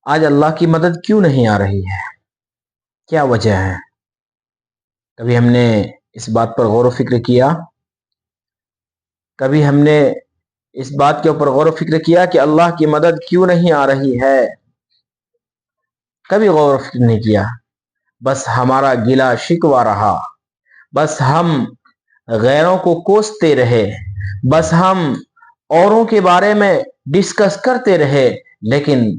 آج اللہ کی مدد کیوں نہیں آ رہی ہے؟ کیا وجہ ہے؟ کبھی ہم نے اس بات پر غور و فکر کیا؟ کبھی ہم نے اس بات کے اوپر غور و فکر کیا کہ اللہ کی مدد کیوں نہیں آ رہی ہے؟ کبھی غور و فکر نہیں کیا، بس ہمارا گلا شکوا رہا، بس ہم غیروں کو کوستے رہے، بس ہم اوروں کے بارے میں ڈسکس کرتے رہے، لیکن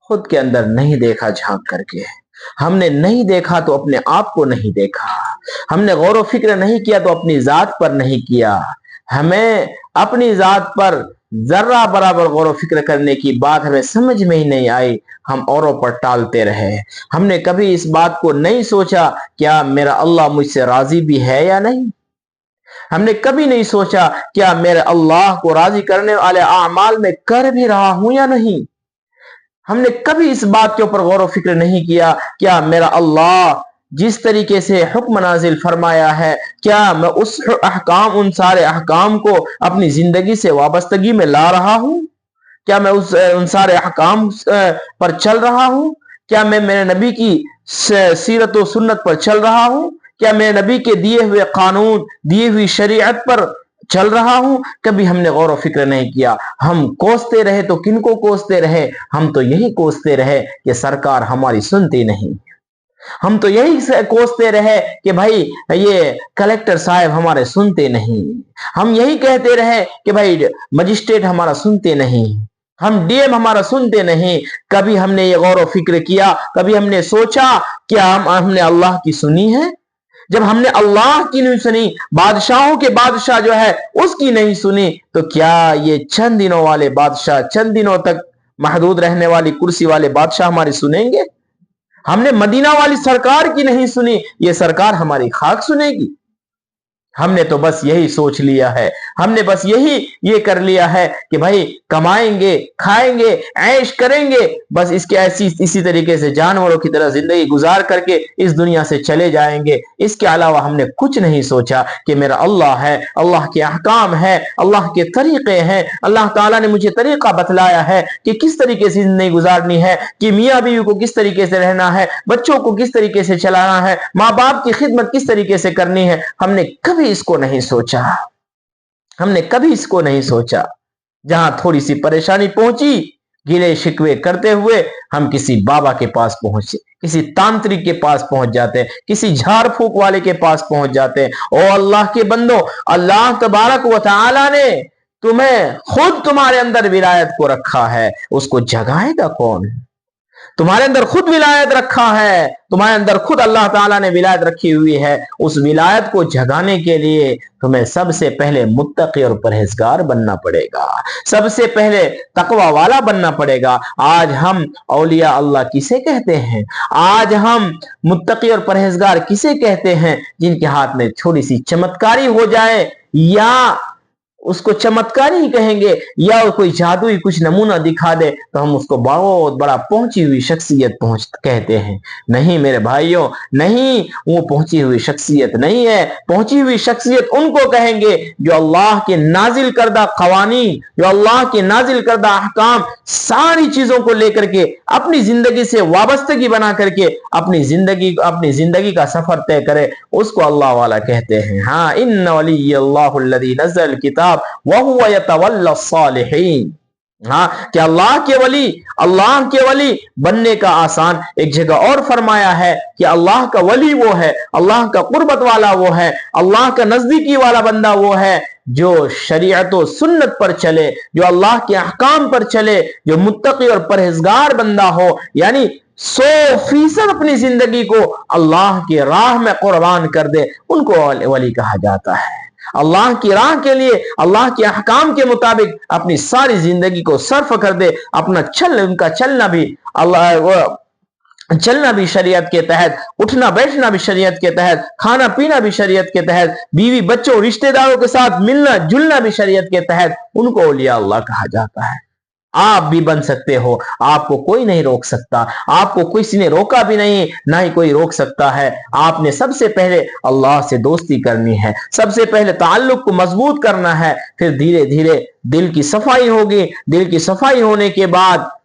خود کے اندر نہیں دیکھا جھانک کر کے۔ ہم نے نہیں دیکھا تو اپنے آپ کو نہیں دیکھا، ہم نے غور و فکر نہیں کیا تو اپنی ذات پر نہیں کیا۔ ہمیں اپنی ذات پر ذرہ برابر غور و فکر کرنے کی بات ہمیں سمجھ میں ہی نہیں آئی، ہم اوروں پر ٹالتے رہے۔ ہم نے کبھی اس بات کو نہیں سوچا کیا میرا اللہ مجھ سے راضی بھی ہے یا نہیں؟ ہم نے کبھی نہیں سوچا کیا میرے اللہ کو راضی کرنے والے اعمال میں کر بھی رہا ہوں یا نہیں؟ ہم نے کبھی اس بات کے اوپر غور و فکر نہیں کیا کیا میرا اللہ جس طریقے سے حکم نازل فرمایا ہے، کیا میں اس احکام، ان سارے احکام کو اپنی زندگی سے وابستگی میں لا رہا ہوں؟ کیا میں ان سارے احکام پر چل رہا ہوں؟ کیا میں میرے نبی کی سیرت و سنت پر چل رہا ہوں؟ کیا میرے نبی کے دیے ہوئے قانون، دیے ہوئی شریعت پر چل رہا ہوں؟ کبھی ہم نے غور و فکر نہیں کیا۔ ہم کوستے رہے تو کن کو کوستے رہے؟ ہم تو یہی کوستے رہے کہ سرکار ہماری سنتی نہیں، ہم تو یہی کوستے رہے کہ بھائی یہ کلیکٹر صاحب ہمارے سنتے نہیں، ہم یہی کہتے رہے کہ بھائی مجسٹریٹ ہمارا سنتے نہیں، ہم ڈی ایم ہمارا سنتے نہیں۔ کبھی ہم نے یہ غور و فکر کیا، کبھی ہم نے سوچا کیا ہم نے اللہ کی سنی ہے؟ جب ہم نے اللہ کی نہیں سنی، بادشاہوں کے بادشاہ جو ہے اس کی نہیں سنی، تو کیا یہ چند دنوں والے بادشاہ، چند دنوں تک محدود رہنے والی کرسی والے بادشاہ ہماری سنیں گے؟ ہم نے مدینہ والی سرکار کی نہیں سنی، یہ سرکار ہماری خاک سنے گی؟ ہم نے تو بس یہی سوچ لیا ہے، ہم نے بس یہی یہ کر لیا ہے کہ بھائی کمائیں گے، کھائیں گے، عیش کریں گے، بس اس کے اسی طریقے سے جانوروں کی طرح زندگی گزار کر کے اس دنیا سے چلے جائیں گے۔ اس کے علاوہ ہم نے کچھ نہیں سوچا کہ میرا اللہ ہے، اللہ کے احکام ہے، اللہ کے طریقے ہیں، اللہ تعالیٰ نے مجھے طریقہ بتلایا ہے کہ کس طریقے سے زندگی گزارنی ہے، کہ میاں بیوی کو کس طریقے سے رہنا ہے، بچوں کو کس طریقے سے چلانا ہے، ماں باپ کی خدمت کس طریقے سے کرنی ہے۔ ہم نے کبھی اس کو نہیں سوچا، ہم نے کبھی اس کو نہیں سوچا۔ جہاں تھوڑی سی پریشانی پہنچی، گلے شکوے کرتے ہوئے ہم کسی بابا کے پاس پہنچے، کسی تانترک کے پاس پہنچ جاتے، کسی جھاڑ پھونک والے کے پاس پہنچ جاتے۔ او اللہ کے بندو، اللہ تبارک و تعالی نے تمہیں خود تمہارے اندر ولایت کو رکھا ہے، اس کو جگائے گا کون؟ تمہارے اندر خود ولایت رکھا ہے، تمہارے اندر خود اللہ تعالیٰ نے ولایت رکھی ہوئی ہے۔ اس ولایت کو جگانے کے لیے تمہیں سب سے پہلے متقی اور پرہیزگار بننا پڑے گا، سب سے پہلے تقوی والا بننا پڑے گا۔ آج ہم اولیاء اللہ کسے کہتے ہیں؟ آج ہم متقی اور پرہیزگار کسے کہتے ہیں؟ جن کے ہاتھ میں تھوڑی سی چمتکاری ہو جائے، یا اس کو چمتکاری ہی کہیں گے، یا کوئی جادوئی کچھ نمونہ دکھا دے تو ہم اس کو بہت بڑا پہنچی ہوئی شخصیت کہتے ہیں۔ نہیں میرے بھائیوں، نہیں، وہ پہنچی ہوئی شخصیت نہیں ہے۔ پہنچی ہوئی شخصیت ان کو کہیں گے جو اللہ کے نازل کردہ قوانین، جو اللہ کے نازل کردہ احکام، ساری چیزوں کو لے کر کے اپنی زندگی سے وابستگی بنا کر کے اپنی زندگی کا سفر طے کرے، اس کو اللہ والا کہتے ہیں۔ ہاں، ان ولی اللہ الذی نزل الکتاب وَهُوَ يَتَوَلَّى الصَّالِحِينَ۔ ہاں کہ اللہ کے ولی بننے کا آسان۔ ایک جگہ اور فرمایا ہے کہ اللہ کا ولی وہ ہے، اللہ کا قربت والا وہ ہے، اللہ کا نزدیکی والا بندہ وہ ہے جو شریعت و سنت پر چلے، جو اللہ کے احکام پر چلے، جو متقی اور پرہیزگار بندہ ہو، یعنی 100% اپنی زندگی کو اللہ کی راہ میں قربان کر دے، ان کو ولی کہا جاتا ہے۔ اللہ کی راہ کے لیے، اللہ کے احکام کے مطابق اپنی ساری زندگی کو صرف کر دے، ان کا چلنا بھی شریعت کے تحت، اٹھنا بیٹھنا بھی شریعت کے تحت، کھانا پینا بھی شریعت کے تحت، بیوی بچوں رشتہ داروں کے ساتھ ملنا جلنا بھی شریعت کے تحت، ان کو اولیاء اللہ کہا جاتا ہے۔ آپ بھی بن سکتے ہو، آپ کو کوئی نہیں روک سکتا، آپ کو کسی نے روکا بھی نہیں، نہ ہی کوئی روک سکتا ہے۔ آپ نے سب سے پہلے اللہ سے دوستی کرنی ہے، سب سے پہلے تعلق کو مضبوط کرنا ہے، پھر دھیرے دھیرے دل کی صفائی ہوگی، دل کی صفائی ہونے کے بعد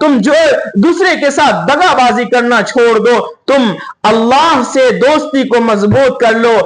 تم جو دوسرے کے ساتھ دغا بازی کرنا چھوڑ دو, تم اللہ سے دوستی کو مضبوط کر لو.